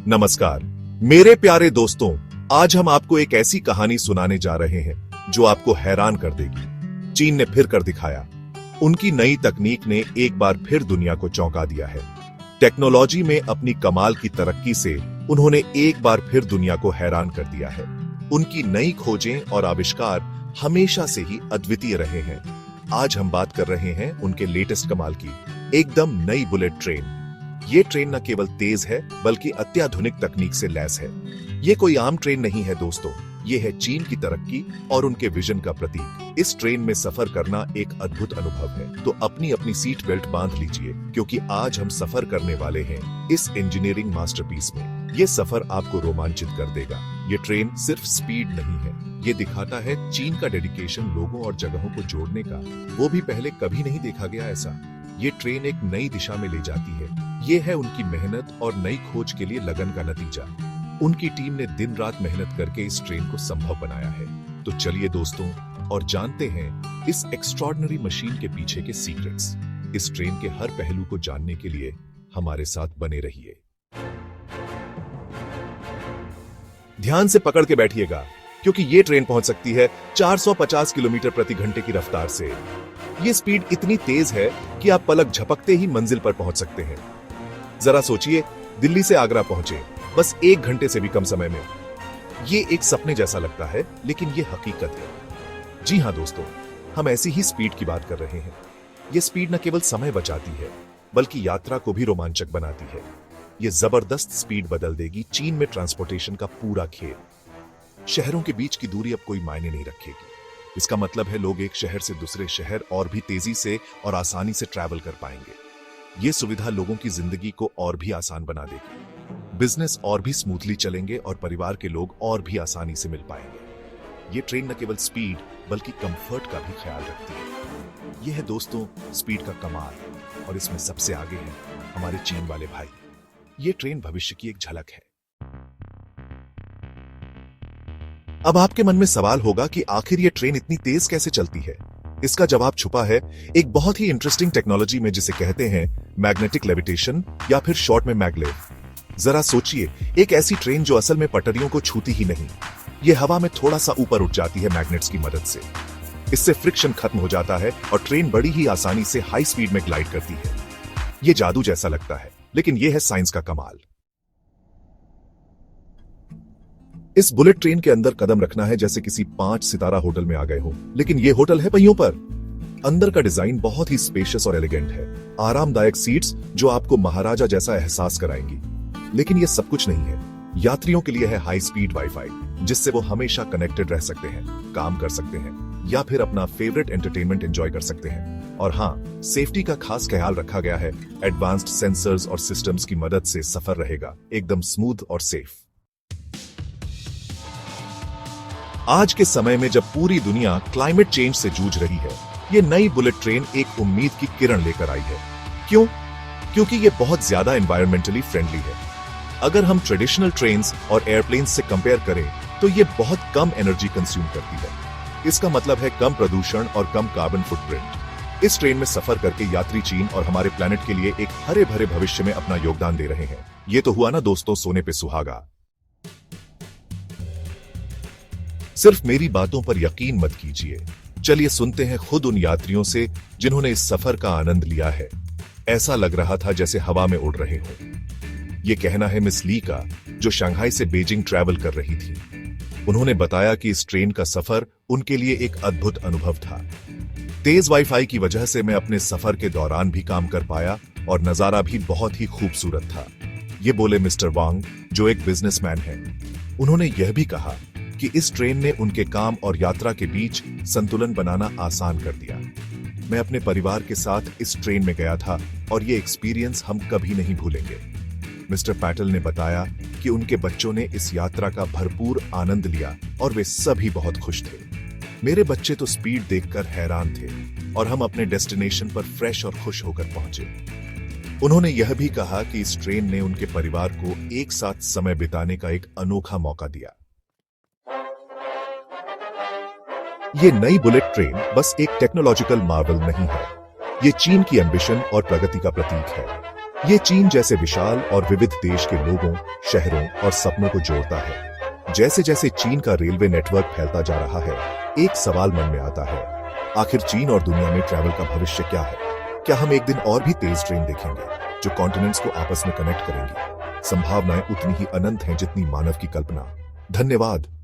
नमस्कार मेरे प्यारे दोस्तों, आज हम आपको एक ऐसी कहानी सुनाने जा रहे हैं जो आपको हैरान कर देगी। चीन ने फिर कर दिखाया। उनकी नई तकनीक ने एक बार फिर दुनिया को चौंका दिया है। टेक्नोलॉजी में अपनी कमाल की तरक्की से उन्होंने एक बार फिर दुनिया को हैरान कर दिया है। उनकी नई खोजें और आविष्कार हमेशा से ही अद्वितीय रहे हैं। आज हम बात कर रहे हैं उनके लेटेस्ट कमाल की, एकदम नई बुलेट ट्रेन। ये ट्रेन न केवल तेज है बल्कि अत्याधुनिक तकनीक से लैस है। ये कोई आम ट्रेन नहीं है दोस्तों, ये है चीन की तरक्की और उनके विजन का प्रतीक। इस ट्रेन में सफर करना एक अद्भुत अनुभव है, तो अपनी अपनी सीट बेल्ट बांध लीजिए क्योंकि आज हम सफर करने वाले हैं इस इंजीनियरिंग मास्टरपीस में। ये सफर आपको रोमांचित कर देगा। ये ट्रेन सिर्फ स्पीड नहीं है, ये दिखाता है चीन का डेडिकेशन लोगों और जगहों को जोड़ने का। वो भी पहले कभी नहीं देखा गया ऐसा। ये ट्रेन एक नई दिशा में ले जाती है। ये है उनकी मेहनत और नई खोज के लिए लगन का नतीजा। उनकी टीम ने दिन रात मेहनत करके इस ट्रेन को संभव बनाया है। तो चलिए दोस्तों और जानते हैं इस एक्स्ट्रॉर्डिनरी मशीन के पीछे के सीक्रेट्स। इस ट्रेन के हर पहलू को जानने के लिए हमारे साथ बने रहिए। ध्यान से पकड़ के बैठिएगा क्योंकि ये ट्रेन पहुंच सकती है 450 किलोमीटर प्रति घंटे की रफ्तार से। ये स्पीड इतनी तेज है कि आप पलक झपकते ही मंजिल पर पहुंच सकते हैं। जरा सोचिए, दिल्ली से आगरा पहुंचे बस 1 घंटे से भी कम समय में। ये एक सपने जैसा लगता है लेकिन ये हकीकत है। जी हां दोस्तों, हम ऐसी ही स्पीड की बात कर रहे हैं। ये स्पीड न केवल समय बचाती है बल्कि यात्रा को भी रोमांचक बनाती है। ये जबरदस्त स्पीड बदल देगी चीन में ट्रांसपोर्टेशन का पूरा खेल। शहरों के बीच की दूरी अब कोई मायने नहीं रखेगी। इसका मतलब है लोग एक शहर से दूसरे शहर और भी तेजी से और आसानी से ट्रैवल कर पाएंगे। ये सुविधा लोगों की जिंदगी को और भी आसान बना देगी। बिजनेस और भी स्मूथली चलेंगे और परिवार के लोग और भी आसानी से मिल पाएंगे। ये ट्रेन न केवल स्पीड बल्कि कंफर्ट का भी ख्याल रखती है। यह है दोस्तों स्पीड का कमाल, और इसमें सबसे आगे हैं हमारे चीन वाले भाई। ये ट्रेन भविष्य की एक झलक है। अब आपके मन में सवाल होगा कि आखिर ये ट्रेन इतनी तेज कैसे चलती है। इसका जवाब छुपा है एक बहुत ही इंटरेस्टिंग टेक्नोलॉजी में जिसे कहते हैं मैग्नेटिक लेविटेशन या फिर शॉर्ट में मैगलेव। जरा सोचिए, एक ऐसी ट्रेन जो असल में पटरियों को छूती ही नहीं, ये हवा में थोड़ा सा ऊपर उठ जाती है मैग्नेट्स की मदद से। इससे फ्रिक्शन खत्म हो जाता है और ट्रेन बड़ी ही आसानी से हाई स्पीड में ग्लाइड करती है। ये जादू जैसा लगता है लेकिन यह है साइंस का कमाल। इस बुलेट ट्रेन के अंदर कदम रखना है जैसे किसी 5 सितारा होटल में आ गए हो, लेकिन यह होटल है पहियों पर। अंदर का डिजाइन बहुत ही स्पेशियस और एलिगेंट है। आरामदायक सीट्स जो आपको महाराजा जैसा एहसास कराएंगी। लेकिन यह सब कुछ नहीं है। यात्रियों के लिए है हाई स्पीड वाईफाई, जिससे वो हमेशा कनेक्टेड रह सकते हैं, काम कर सकते हैं या फिर अपना फेवरेट एंटरटेनमेंट एंजॉय कर सकते हैं। और हाँ, सेफ्टी का खास ख्याल रखा गया है। एडवांस्ड सेंसर्स और सिस्टम्स की मदद से सफर रहेगा एकदम स्मूथ और सेफ। आज के समय में जब पूरी दुनिया क्लाइमेट चेंज से जूझ रही है, ये नई बुलेट ट्रेन एक उम्मीद की किरण लेकर आई है। क्यों? क्योंकि ये बहुत ज्यादा एनवायरमेंटली फ्रेंडली है। अगर हम ट्रेडिशनल ट्रेन्स और एयरप्लेन्स से कंपेयर करें तो ये बहुत कम एनर्जी कंज्यूम करती है। इसका मतलब है कम प्रदूषण और कम कार्बन फुटप्रिंट। इस ट्रेन में सफर करके यात्री चीन और हमारे प्लेनेट के लिए एक हरे भरे भविष्य में अपना योगदान दे रहे हैं। ये तो हुआ ना दोस्तों सोने पे सुहागा। सिर्फ मेरी बातों पर यकीन मत कीजिए। चलिए सुनते हैं खुद उन यात्रियों से जिन्होंने इस सफर का आनंद लिया है। ऐसा लग रहा था जैसे हवा में उड़ रहे हो। ये कहना है मिस ली का, जो शंघाई से बीजिंग ट्रैवल कर रही थी। उन्होंने बताया कि इस ट्रेन का सफर उनके लिए एक अद्भुत अनुभव था। तेज वाईफाई की वजह से मैं अपने सफर के दौरान भी काम कर पाया और नजारा भी बहुत ही खूबसूरत था। ये बोले मिस्टर वांग, जो एक बिजनेसमैन हैं। उन्होंने यह भी कहा कि इस ट्रेन ने उनके काम और यात्रा के बीच संतुलन बनाना आसान कर दिया। मैं अपने परिवार के साथ इस ट्रेन में गया था और ये एक्सपीरियंस हम कभी नहीं भूलेंगे। मिस्टर पैटेल ने बताया कि उनके बच्चों ने इस यात्रा का भरपूर आनंद लिया और वे सभी बहुत खुश थे। मेरे बच्चे तो स्पीड देखकर हैरान थे और हम अपने डेस्टिनेशन पर फ्रेश और खुश होकर पहुंचे। उन्होंने यह भी कहा कि इस ट्रेन ने उनके परिवार को एक साथ समय बिताने का एक अनोखा मौका दिया। ये नई बुलेट ट्रेन बस एक टेक्नोलॉजिकल मार्वल नहीं है, ये चीन की एम्बिशन और प्रगति का प्रतीक है। ये चीन जैसे विशाल और विविध देश के लोगों, शहरों और सपनों को जोड़ता है। जैसे जैसे चीन का रेलवे नेटवर्क फैलता जा रहा है, एक सवाल मन में आता है, आखिर चीन और दुनिया में ट्रैवल का भविष्य क्या है? क्या हम एक दिन और भी तेज ट्रेन देखेंगे जो कॉन्टिनेंट्स को आपस में कनेक्ट करेंगी? संभावनाएं उतनी ही अनंत हैं जितनी मानव की कल्पना। धन्यवाद।